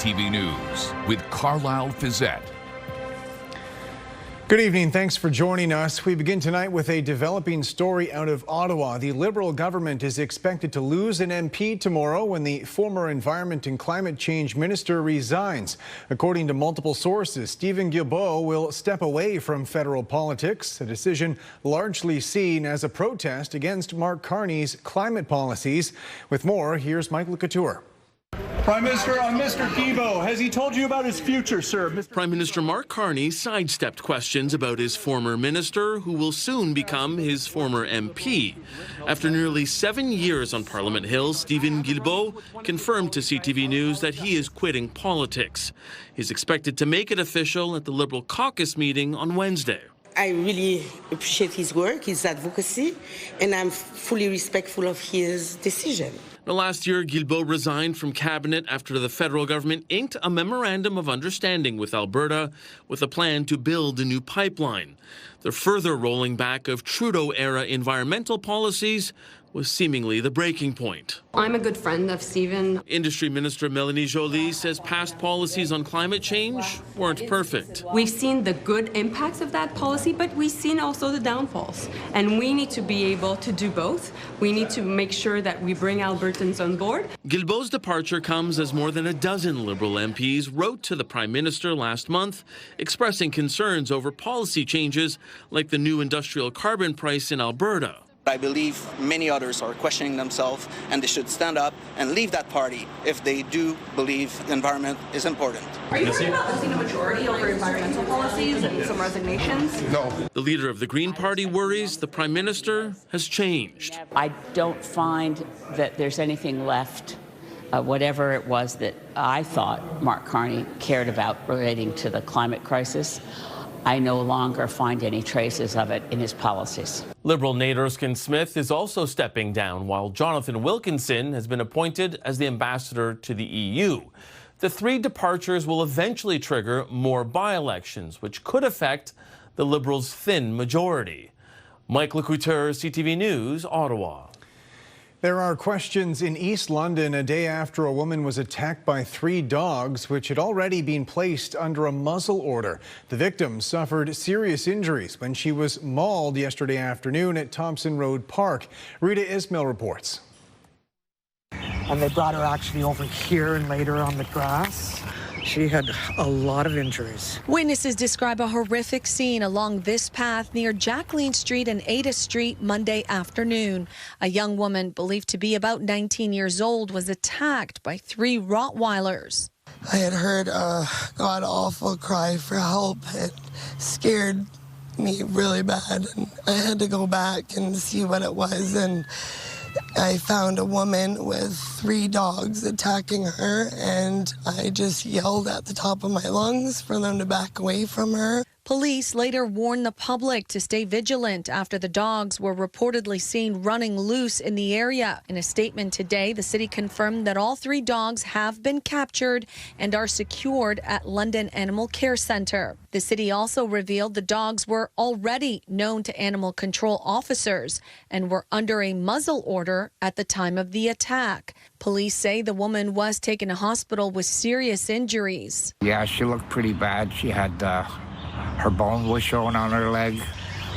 CTV News with Carlyle Fiset. Good evening. Thanks for joining us. We begin tonight with a developing story out of Ottawa. The Liberal government is expected to lose an MP tomorrow when the former Environment and Climate Change Minister resigns. According to multiple sources, Stephen Guilbealt will step away from federal politics, a decision largely seen as a protest against Mark Carney's climate policies. With more, here's Michael Couture. Prime Minister, Mr. Guilbealt, has he told you about his future, sir? Prime Minister Mark Carney sidestepped questions about his former minister, who will soon become his former MP. After nearly 7 years on Parliament Hill, Stephen Guilbealt confirmed to CTV News that he is quitting politics. He's expected to make it official at the Liberal caucus meeting on Wednesday. I really appreciate his work, his advocacy, and I'm fully respectful of his decision. Now, last year, Guilbealt resigned from cabinet after the federal government inked a memorandum of understanding with Alberta with a plan to build a new pipeline. The further rolling back of Trudeau-era environmental policies was seemingly the breaking point. I'm a good friend of Stephen. Industry Minister Mélanie Joly says past policies on climate change weren't perfect. We've seen the good impacts of that policy, but we've seen also the downfalls. And we need to be able to do both. We need to make sure that we bring Albertans on board. Guilbeault's departure comes as more than a dozen Liberal MPs wrote to the Prime Minister last month, expressing concerns over policy changes like the new industrial carbon price in Alberta. I believe many others are questioning themselves, and they should stand up and leave that party if they do believe the environment is important. Are you worried about losing a majority over environmental policies and some resignations? No. The leader of the Green Party worries the Prime Minister has changed. I don't find that there's anything left, whatever it was that I thought Mark Carney cared about relating to the climate crisis. I no longer find any traces of it in his policies. Liberal Nate Erskine-Smith is also stepping down, while Jonathan Wilkinson has been appointed as the ambassador to the EU. The three departures will eventually trigger more by-elections, which could affect the Liberals' thin majority. Michael Couture, CTV News, Ottawa. There are questions in East London a day after a woman was attacked by 3 dogs, which had already been placed under a muzzle order. The victim suffered serious injuries when she was mauled yesterday afternoon at Thompson Road Park. Rita Ismail reports. And they brought her actually over here and laid her on the grass. She had a lot of injuries. Witnesses describe a horrific scene along this path near Jacqueline Street and Ada Street Monday afternoon. A young woman believed to be about 19 years old was attacked by 3 Rottweilers. I had heard a god-awful cry for help. It scared me really bad, and I had to go back and see what it was, and I found a woman with 3 dogs attacking her, and I just yelled at the top of my lungs for them to back away from her. Police later warned the public to stay vigilant after the dogs were reportedly seen running loose in the area. In a statement today, the city confirmed that all 3 dogs have been captured and are secured at London Animal Care Centre. The city also revealed the dogs were already known to animal control officers and were under a muzzle order at the time of the attack. Police say the woman was taken to hospital with serious injuries. Yeah, she looked pretty bad. She had her bone was showing on her leg.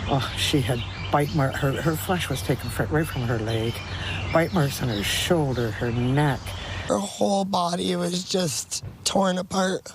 Oh, she had bite marks. Her flesh was taken right from her leg. Bite marks on her shoulder, her neck. Her whole body was just torn apart.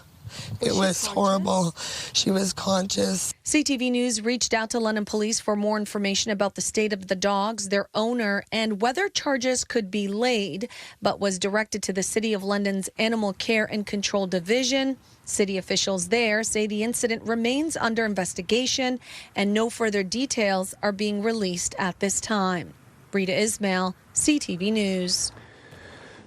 It was horrible. She was conscious. CTV News reached out to London Police for more information about the state of the dogs, their owner, and whether charges could be laid, but was directed to the City of London's Animal Care and Control Division. City officials there say the incident remains under investigation and no further details are being released at this time. Rita Ismail, CTV News.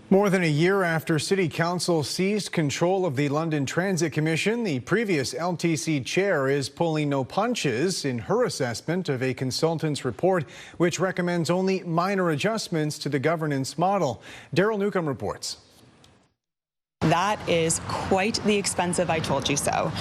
More than a year after City Council seized control of the London Transit Commission, the previous LTC chair is pulling no punches in her assessment of a consultant's report, which recommends only minor adjustments to the governance model. Daryl Newcomb reports. That is quite the expensive I told you so.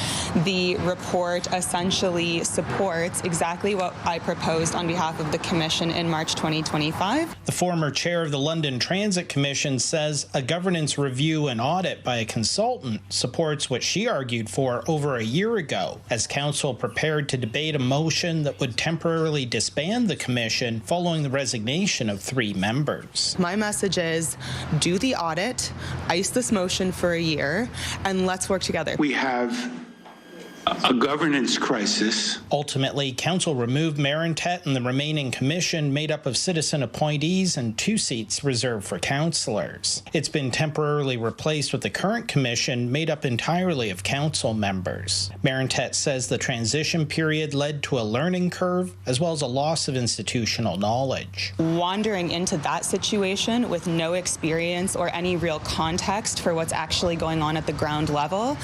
The report essentially supports exactly what I proposed on behalf of the Commission in March 2025. The former chair of the London Transit Commission says a governance review and audit by a consultant supports what she argued for over a year ago, as council prepared to debate a motion that would temporarily disband the commission following the resignation of 3 members. My message is, do the audit, ice this motion for a year, and let's work together. We have a governance crisis. Ultimately, council removed Marintet and the remaining commission made up of citizen appointees and 2 seats reserved for councillors. It's been temporarily replaced with the current commission made up entirely of council members. Marintet says the transition period led to a learning curve as well as a loss of institutional knowledge. Wandering into that situation with no experience or any real context for what's actually going on at the ground level,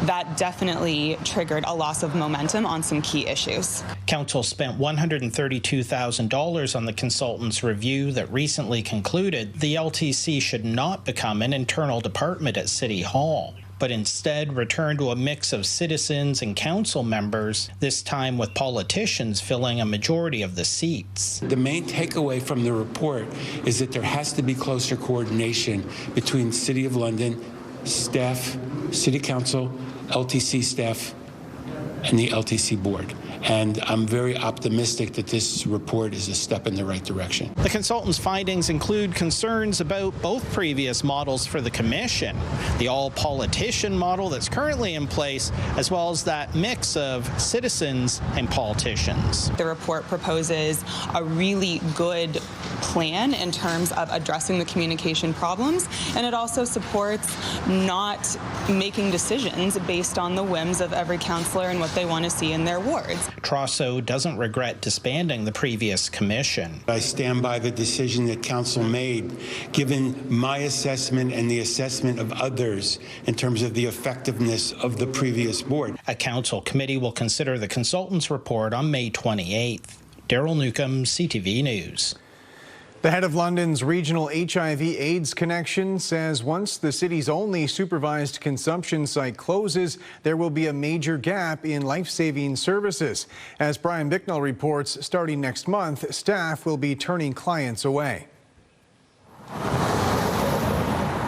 that definitely triggered a loss of momentum on some key issues. Council spent $132,000 on the consultant's review that recently concluded the LTC should not become an internal department at City Hall, but instead return to a mix of citizens and council members, this time with politicians filling a majority of the seats. The main takeaway from the report is that there has to be closer coordination between City of London staff, City Council, LTC staff, and the LTC board. And I'm very optimistic that this report is a step in the right direction. The consultant's findings include concerns about both previous models for the commission, the all-politician model that's currently in place, as well as that mix of citizens and politicians. The report proposes a really good plan in terms of addressing the communication problems, and it also supports not making decisions based on the whims of every councillor and what they want to see in their wards. Trosso doesn't regret disbanding the previous commission. I stand by the decision that council made, given my assessment and the assessment of others in terms of the effectiveness of the previous board. A council committee will consider the consultant's report on May 28th. Daryl Newcomb, CTV News. The head of London's regional HIV/AIDS connection says once the city's only supervised consumption site closes, there will be a major gap in life-saving services. As Brian Bicknell reports, starting next month, staff will be turning clients away.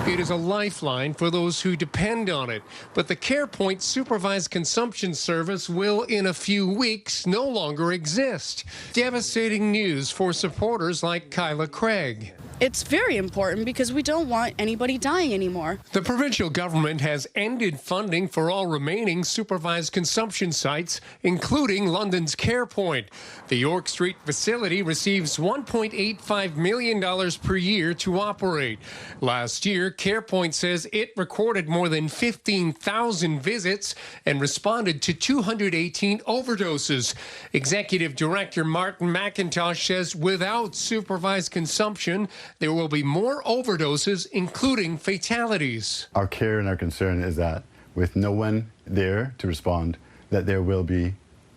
It is a lifeline for those who depend on it, but the CarePoint supervised consumption service will, in a few weeks, no longer exist. Devastating news for supporters like Kyla Craig. It's very important because we don't want anybody dying anymore. The provincial government has ended funding for all remaining supervised consumption sites, including London's CarePoint. The York Street facility receives $1.85 million per year to operate. Last year, CarePoint says it recorded more than 15,000 visits and responded to 218 overdoses. Executive Director Martin McIntosh says without supervised consumption, there will be more overdoses, including fatalities. Our care and our concern is that with no one there to respond, that there will be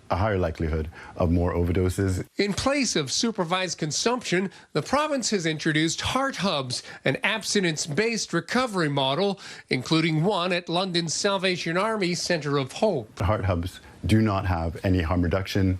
a higher likelihood of more overdoses. In place of supervised consumption, the province has introduced heart hubs, an abstinence-based recovery model, including one at London's Salvation Army Centre of Hope. The heart hubs do not have any harm reduction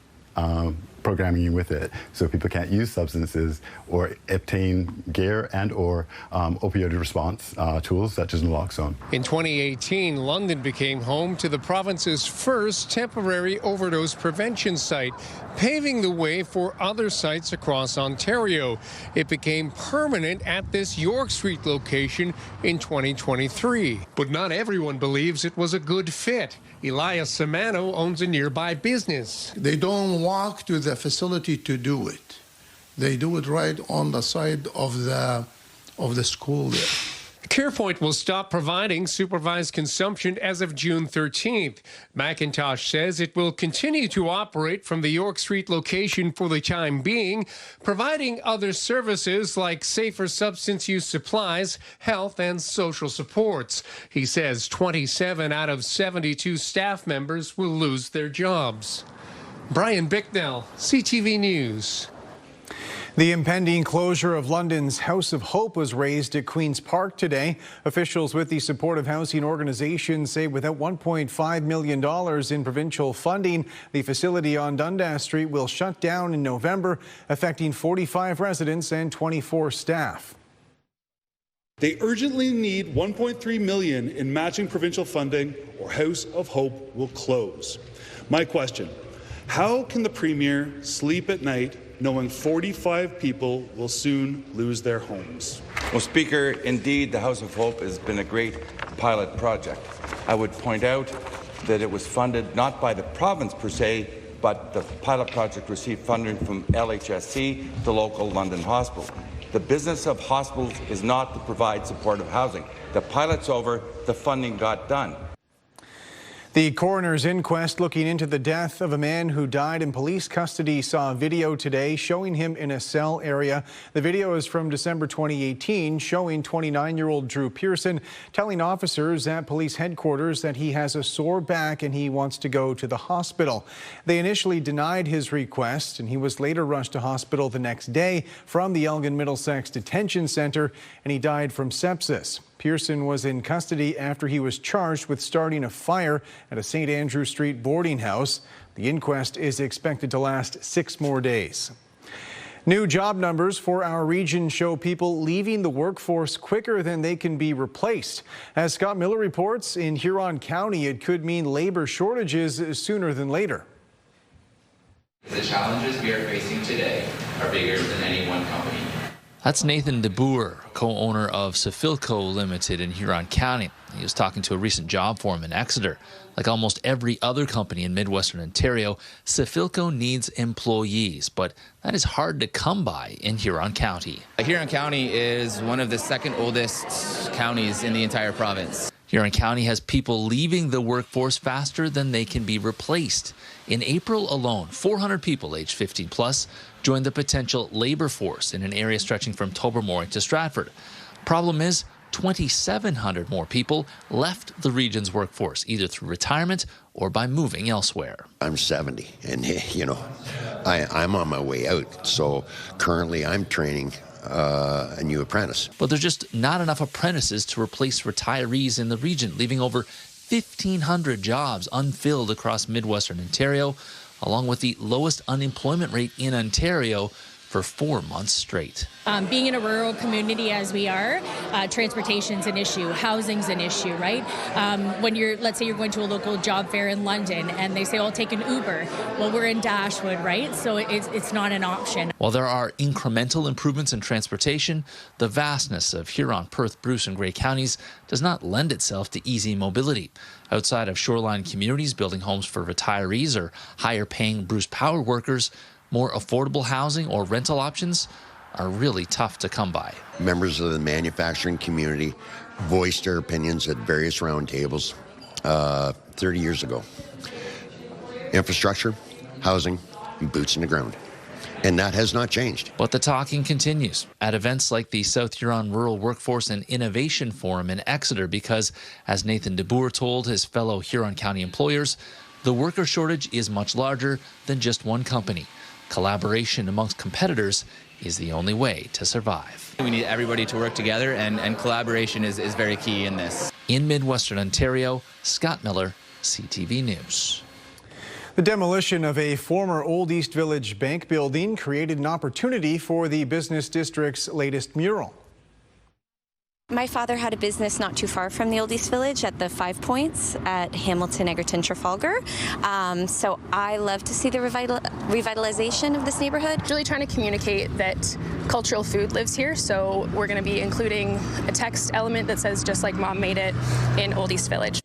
programming with it, so people can't use substances or obtain gear and or opioid response tools such as naloxone. In 2018, London became home to the province's first temporary overdose prevention site, paving the way for other sites across Ontario. It became permanent at this York Street location in 2023. But not everyone believes it was a good fit. Elias Samano owns a nearby business. They don't walk to the facility to do it. They do it right on the side of the school there. CarePoint will stop providing supervised consumption as of June 13th. McIntosh says it will continue to operate from the York Street location for the time being, providing other services like safer substance use supplies, health, and social supports. He says 27 out of 72 staff members will lose their jobs. Brian Bicknell, CTV News. The impending closure of London's House of Hope was raised at Queen's Park today. Officials with the supportive housing organization say without $1.5 million in provincial funding, the facility on Dundas Street will shut down in November, affecting 45 residents and 24 staff. They urgently need $1.3 million in matching provincial funding, or House of Hope will close. My question, how can the Premier sleep at night knowing 45 people will soon lose their homes? Well, Speaker, indeed, the House of Hope has been a great pilot project. I would point out that it was funded not by the province per se, but the pilot project received funding from LHSC, the local London hospital. The business of hospitals is not to provide supportive housing. The pilot's over, the funding got done. The coroner's inquest looking into the death of a man who died in police custody saw a video today showing him in a cell area. The video is from December 2018, showing 29-year-old Drew Pearson telling officers at police headquarters that he has a sore back and he wants to go to the hospital. They initially denied his request, and he was later rushed to hospital the next day from the Elgin Middlesex Detention Centre, and he died from sepsis. Pearson was in custody after he was charged with starting a fire at a St. Andrew Street boarding house. The inquest is expected to last 6 more days. New job numbers for our region show people leaving the workforce quicker than they can be replaced. As Scott Miller reports, in Huron County, it could mean labor shortages sooner than later. The challenges we are facing today are bigger than any one company. That's Nathan DeBoer, co-owner of Safilco Limited in Huron County. He was talking to a recent job forum in Exeter. Like almost every other company in Midwestern Ontario, Safilco needs employees, but that is hard to come by in Huron County. Huron County is one of the second oldest counties in the entire province. Huron County has people leaving the workforce faster than they can be replaced. In April alone, 400 people aged 15 plus joined the potential labor force in an area stretching from Tobermory to Stratford. Problem is, 2,700 more people left the region's workforce, either through retirement or by moving elsewhere. I'm 70, and I'm on my way out. So currently I'm training a new apprentice. But there's just not enough apprentices to replace retirees in the region, leaving over 1,500 jobs unfilled across Midwestern Ontario, along with the lowest unemployment rate in Ontario for 4 months straight. Being in a rural community as we are, transportation's an issue, housing's an issue, right? When let's say you're going to a local job fair in London and they say, oh, I'll take an Uber. Well, we're in Dashwood, right? So it's not an option. While there are incremental improvements in transportation, the vastness of Huron, Perth, Bruce, and Grey counties does not lend itself to easy mobility. Outside of shoreline communities building homes for retirees or higher-paying Bruce Power workers, more affordable housing or rental options are really tough to come by. Members of the manufacturing community voiced their opinions at various roundtables 30 years ago. Infrastructure, housing, and boots in the ground. And that has not changed. But the talking continues at events like the South Huron Rural Workforce and Innovation Forum in Exeter because, as Nathan DeBoer told his fellow Huron County employers, the worker shortage is much larger than just one company. Collaboration amongst competitors is the only way to survive. We need everybody to work together, and collaboration is very key in this. In Midwestern Ontario, Scott Miller, CTV News. The demolition of a former Old East Village bank building created an opportunity for the business district's latest mural. My father had a business not too far from the Old East Village at the 5 Points at Hamilton, Egerton, Trafalgar. So I love to see the revitalization of this neighborhood. Really trying to communicate that cultural food lives here, so we're going to be including a text element that says just like Mom made it in Old East Village.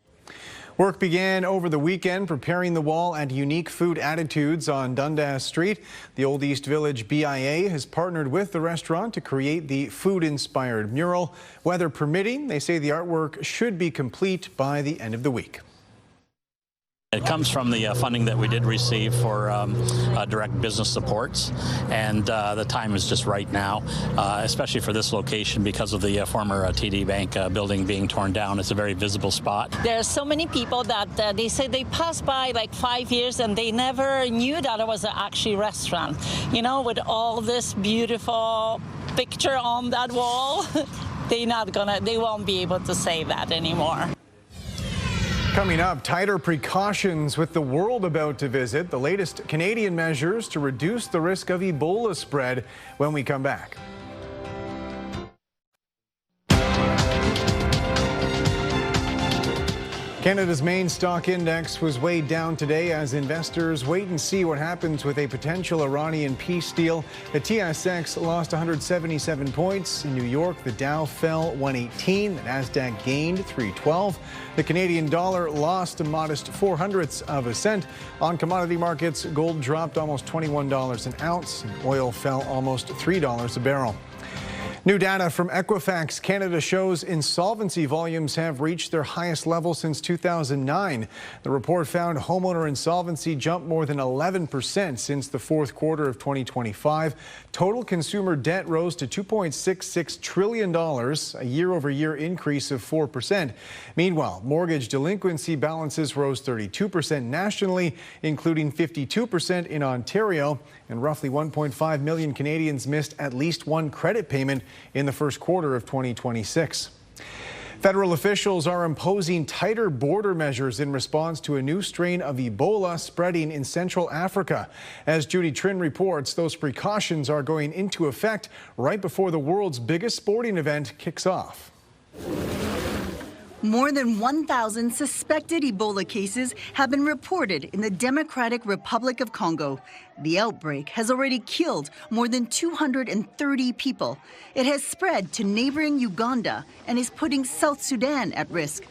Work began over the weekend preparing the wall at Unique Food Attitudes on Dundas Street. The Old East Village BIA has partnered with the restaurant to create the food-inspired mural. Weather permitting, they say the artwork should be complete by the end of the week. It comes from the funding that we did receive for direct business supports, and the time is just right now, especially for this location because of the former TD Bank building being torn down. It's a very visible spot. There are so many people that they say they passed by like 5 years and they never knew that it was an actually restaurant. You know, with all this beautiful picture on that wall, they won't be able to say that anymore. Coming up, tighter precautions with the world about to visit the latest Canadian measures to reduce the risk of Ebola spread when we come back. Canada's main stock index was weighed down today as investors wait and see what happens with a potential Iranian peace deal. The TSX lost 177 points. In New York, the Dow fell 118. The Nasdaq gained 312. The Canadian dollar lost a modest 0.04 cents. On commodity markets, gold dropped almost $21 an ounce, and oil fell almost $3 a barrel. New data from Equifax Canada shows insolvency volumes have reached their highest level since 2009. The report found homeowner insolvency jumped more than 11% since the fourth quarter of 2025. Total consumer debt rose to $2.66 trillion, a year-over-year increase of 4%. Meanwhile, mortgage delinquency balances rose 32% nationally, including 52% in Ontario, and roughly 1.5 million Canadians missed at least one credit payment in the first quarter of 2026. Federal officials are imposing tighter border measures in response to a new strain of Ebola spreading in Central Africa. As Judy Trin reports, those precautions are going into effect right before the world's biggest sporting event kicks off. More than 1,000 suspected Ebola cases have been reported in the Democratic Republic of Congo. The outbreak has already killed more than 230 people. It has spread to neighboring Uganda and is putting South Sudan at risk.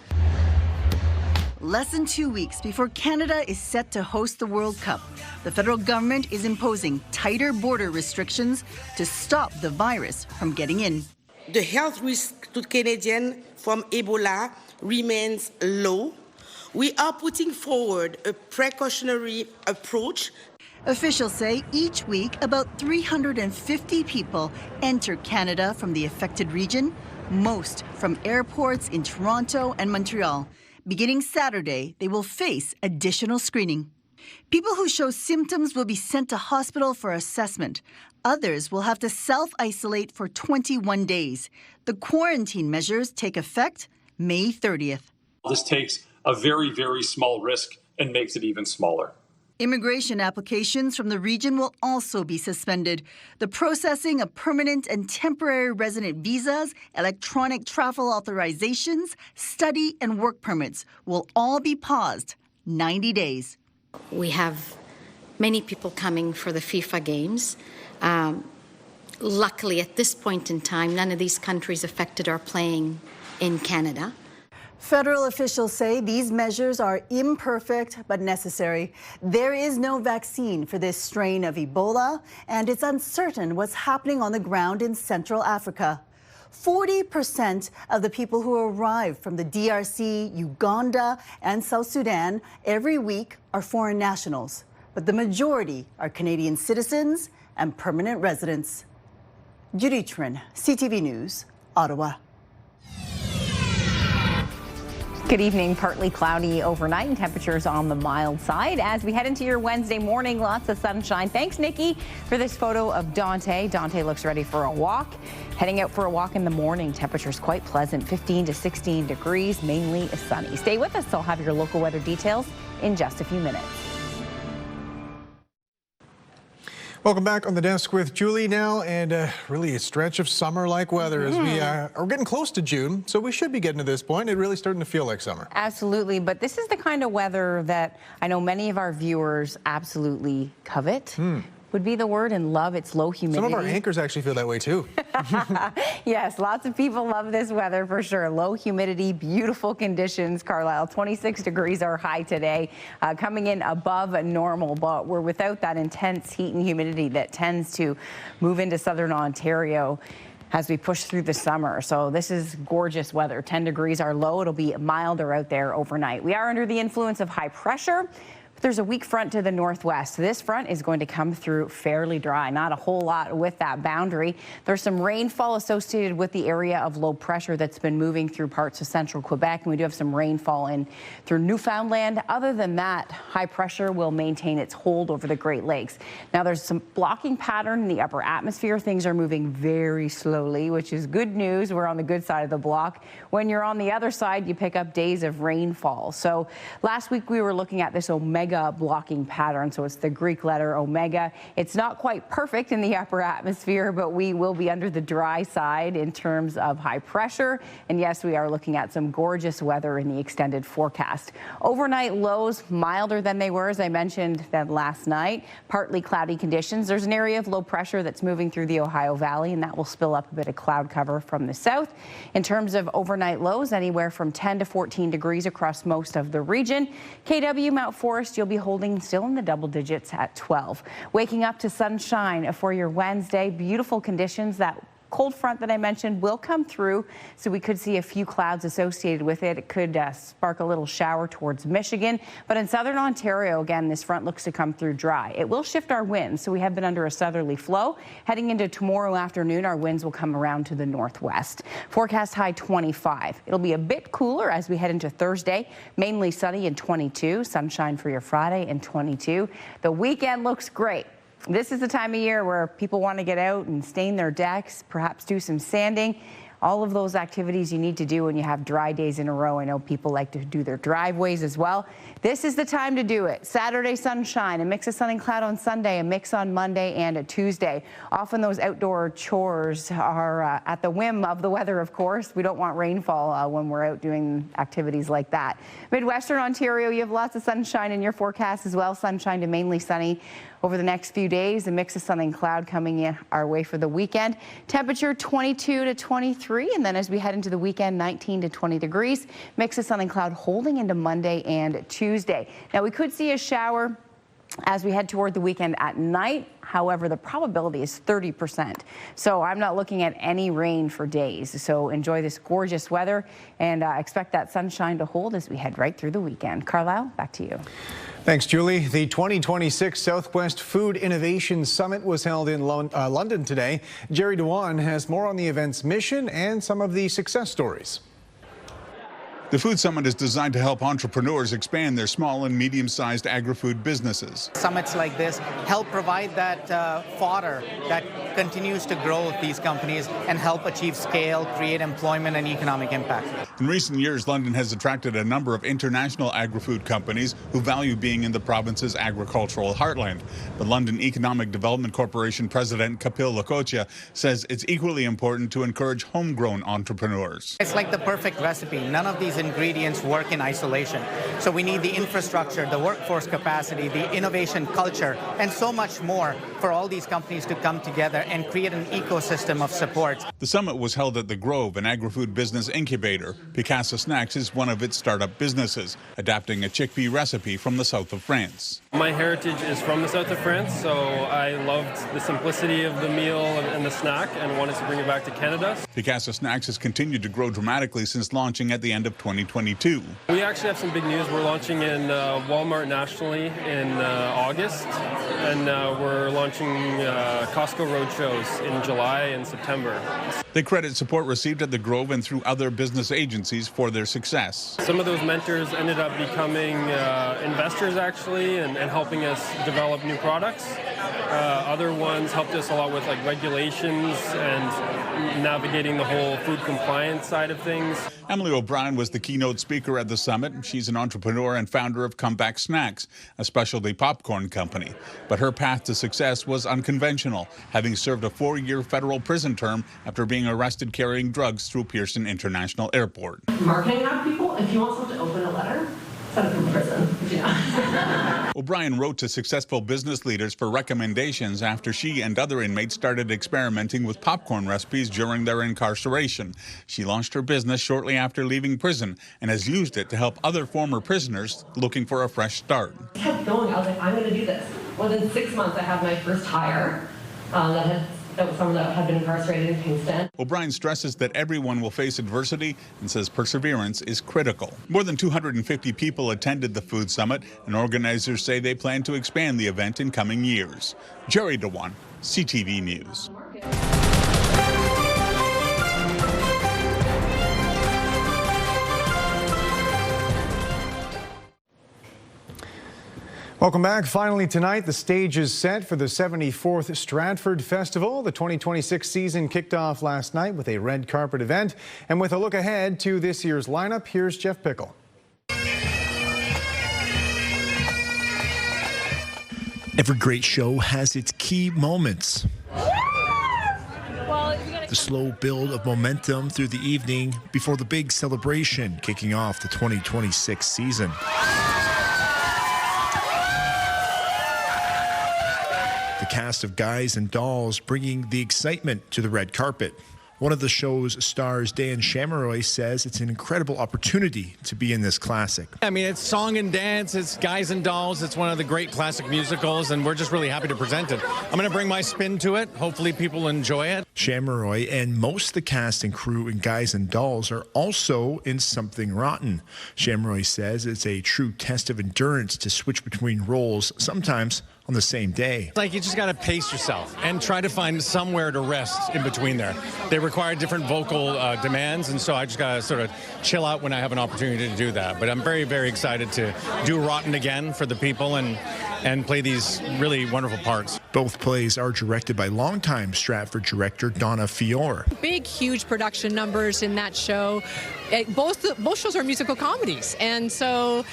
Less than 2 weeks before Canada is set to host the World Cup, the federal government is imposing tighter border restrictions to stop the virus from getting in. The health risk to Canadians from Ebola remains low. We are putting forward a precautionary approach. Officials say each week about 350 people enter Canada from the affected region, most from airports in Toronto and Montreal. Beginning Saturday, they will face additional screening. People who show symptoms will be sent to hospital for assessment. Others will have to self-isolate for 21 days. The quarantine measures take effect May 30th. This takes a very, very small risk and makes it even smaller. Immigration applications from the region will also be suspended. The processing of permanent and temporary resident visas, electronic travel authorizations, study and work permits will all be paused 90 days. We have many people coming for the FIFA games. Luckily, at this point in time, none of these countries affected are playing in Canada. Federal officials say these measures are imperfect but necessary. There is no vaccine for this strain of Ebola, and it's uncertain what's happening on the ground in Central Africa. 40% of the people who arrive from the DRC, Uganda, and South Sudan every week are foreign nationals, but the majority are Canadian citizens and permanent residents. Judy Trin, CTV News, Ottawa. Good evening. Partly cloudy overnight and temperatures on the mild side. As we head into your Wednesday morning, lots of sunshine. Thanks, Nikki, for this photo of Dante. Dante looks ready for a walk. Heading out for a walk in the morning. Temperatures quite pleasant, 15 to 16 degrees, mainly sunny. Stay with us. I'll have your local weather details in just a few minutes. Welcome back on the desk with Julie now, and really a stretch of summer-like weather as we are getting close to June, so we should be getting to this point. It's really starting to feel like summer. Absolutely, but this is the kind of weather that I know many of our viewers absolutely covet. Would be the word, and love. It's low humidity. Some of our anchors actually feel that way too. Yes, lots of people love this weather for sure. Low humidity, beautiful conditions. Carlyle, 26 degrees our high today, coming in above normal, but we're without that intense heat and humidity that tends to move into southern Ontario. as we push through the summer. So this is gorgeous weather. 10 degrees our low. It'll be milder out there overnight. We are under the influence of high pressure. There's a weak front to the northwest. This front is going to come through fairly dry, not a whole lot with that boundary. There's some rainfall associated with the area of low pressure that's been moving through parts of central Quebec, and we do have some rainfall in through Newfoundland. Other than that, high pressure will maintain its hold over the Great Lakes. Now there's some blocking pattern in the upper atmosphere. Things are moving very slowly, which is good news. We're on the good side of the block. When you're on the other side, you pick up days of rainfall. So last week we were looking at this omega blocking pattern, so it's the Greek letter omega. It's not quite perfect in the upper atmosphere, but we will be under the dry side in terms of high pressure. And yes, we are looking at some gorgeous weather in the extended forecast. Overnight lows milder than they were, as I mentioned that last night. Partly cloudy conditions. There's an area of low pressure that's moving through the Ohio Valley, and that will spill up a bit of cloud cover from the south. In terms of overnight lows, anywhere from 10 to 14 degrees across most of the region. KW Mount Forest, you'll be holding still in the double digits at 12. Waking up to sunshine for your Wednesday. Beautiful conditions. That cold front that I mentioned will come through, so we could see a few clouds associated with it. It could spark a little shower towards Michigan, but in southern Ontario, again, this front looks to come through dry. It will shift our winds, so we have been under a southerly flow. Heading into tomorrow afternoon, our winds will come around to the northwest. Forecast high 25. It'll be a bit cooler as we head into Thursday, mainly sunny and 22. Sunshine for your Friday and 22. The weekend looks great. This is the time of year where people want to get out and stain their decks, perhaps do some sanding. All of those activities you need to do when you have dry days in a row. I know people like to do their driveways as well. This is the time to do it. Saturday sunshine, a mix of sun and cloud on Sunday, a mix on Monday and a Tuesday. Often those outdoor chores are at the whim of the weather, of course. We don't want rainfall when we're out doing activities like that. Midwestern Ontario, you have lots of sunshine in your forecast as well. Sunshine to mainly sunny over the next few days. A mix of sun and cloud coming in our way for the weekend. Temperature 22 to 23, and then as we head into the weekend, 19 to 20 degrees. Mix of sun and cloud holding into Monday and Tuesday. Now we could see a shower as we head toward the weekend at night. However, the probability is 30%. So I'm not looking at any rain for days. So enjoy this gorgeous weather and expect that sunshine to hold as we head right through the weekend. Carlyle, back to you. Thanks, Julie. The 2026 Southwest Food Innovation Summit was held in London today. Jerry Dewan has more on the event's mission and some of the success stories. The Food Summit is designed to help entrepreneurs expand their small and medium-sized agri-food businesses. Summits like this help provide that fodder that continues to grow these companies and help achieve scale, create employment and economic impact. In recent years, London has attracted a number of international agri-food companies who value being in the province's agricultural heartland. But London Economic Development Corporation President Kapil Lakotia says it's equally important to encourage homegrown entrepreneurs. It's like the perfect recipe. None of these ingredients work in isolation. So we need the infrastructure, the workforce capacity, the innovation culture, and so much more for all these companies to come together and create an ecosystem of support. The summit was held at The Grove, an agri-food business incubator. Picasso Snacks is one of its startup businesses, adapting a chickpea recipe from the south of France. My heritage is from the south of France, so I loved the simplicity of the meal and the snack and wanted to bring it back to Canada. Picasso Snacks has continued to grow dramatically since launching at the end of 2022. We actually have some big news. We're launching in Walmart nationally in August, and we're launching Costco roadshows in July and September. They credit support received at The Grove and through other business agencies for their success. Some of those mentors ended up becoming investors actually and helping us develop new products. Other ones helped us a lot with like regulations and navigating the whole food compliance side of things. Emily O'Brien was the keynote speaker at the summit. She's an entrepreneur and founder of Comeback Snacks, a specialty popcorn company. But her path to success was unconventional, having served a 4-year federal prison term after being arrested carrying drugs through Pearson International Airport. Marketing out people, if you want someone to open a letter, send it from prison. Yeah. O'Brien wrote to successful business leaders for recommendations after she and other inmates started experimenting with popcorn recipes during their incarceration. She launched her business shortly after leaving prison and has used it to help other former prisoners looking for a fresh start. I kept going. I was like, I'm going to do this. Within 6 months, I had my first hire that had someone that had been incarcerated in Kingston. O'Brien stresses that everyone will face adversity and says perseverance is critical. More than 250 people attended the Food Summit, and organizers say they plan to expand the event in coming years. Jerry Dewan, CTV News. Welcome back. Finally tonight, the stage is set for the 74th Stratford Festival. The 2026 season kicked off last night with a red carpet event. And with a look ahead to this year's lineup, here's Jeff Pickle. Every great show has its key moments. The slow build of momentum through the evening before the big celebration kicking off the 2026 season. The cast of Guys and Dolls bringing the excitement to the red carpet. One of the show's stars, Dan Shamroy, says it's an incredible opportunity to be in this classic. I mean, it's song and dance, it's Guys and Dolls, it's one of the great classic musicals, and we're just really happy to present it. I'm going to bring my spin to it. Hopefully people enjoy it. Shamroy and most of the cast and crew in Guys and Dolls are also in Something Rotten. Shamroy says it's a true test of endurance to switch between roles, sometimes on the same day. Like, you just got to pace yourself and try to find somewhere to rest in between there. They require different vocal demands, and so I just got to sort of chill out when I have an opportunity to do that. But I'm very, very excited to do Rotten again for the people and play these really wonderful parts. Both plays are directed by longtime Stratford director Donna Fiore. Big, huge production numbers in that show. Both shows are musical comedies, and so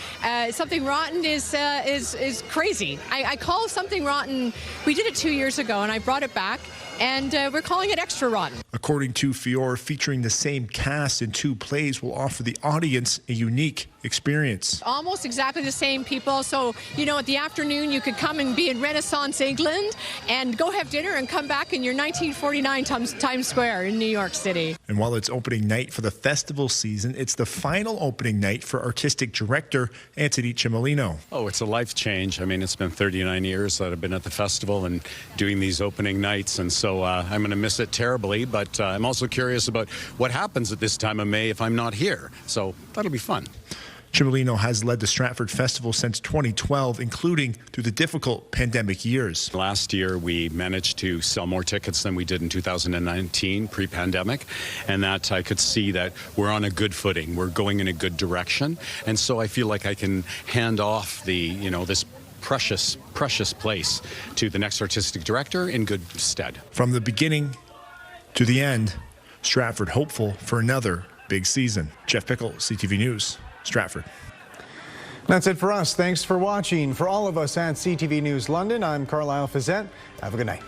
Something Rotten is crazy. I call Something Rotten. We did it 2 years ago, and I brought it back, and we're calling it Extra Rotten. According to Fiore, featuring the same cast in two plays will offer the audience a unique experience. Almost exactly the same people. So, you know, at the afternoon, you could come and be in Renaissance England and go have dinner and come back in your 1949 Times Square in New York City. And while it's opening night for the festival season, it's the final opening night for artistic director Anthony Cimolino. Oh, it's a life change. I mean, it's been 39 years that I've been at the festival and doing these opening nights, and so I'm going to miss it terribly, but I'm also curious about what happens at this time of May if I'm not here. So that'll be fun. Cimolino has led the Stratford Festival since 2012, including through the difficult pandemic years. Last year, we managed to sell more tickets than we did in 2019, pre-pandemic, and that I could see that we're on a good footing. We're going in a good direction, and so I feel like I can hand off this precious place to the next artistic director in good stead. From the beginning to the end, Stratford hopeful for another big season. Jeff Pickle, CTV News, Stratford. That's it for us. Thanks for watching. For all of us at CTV News London, I'm Carlyle Fiset. Have a good night.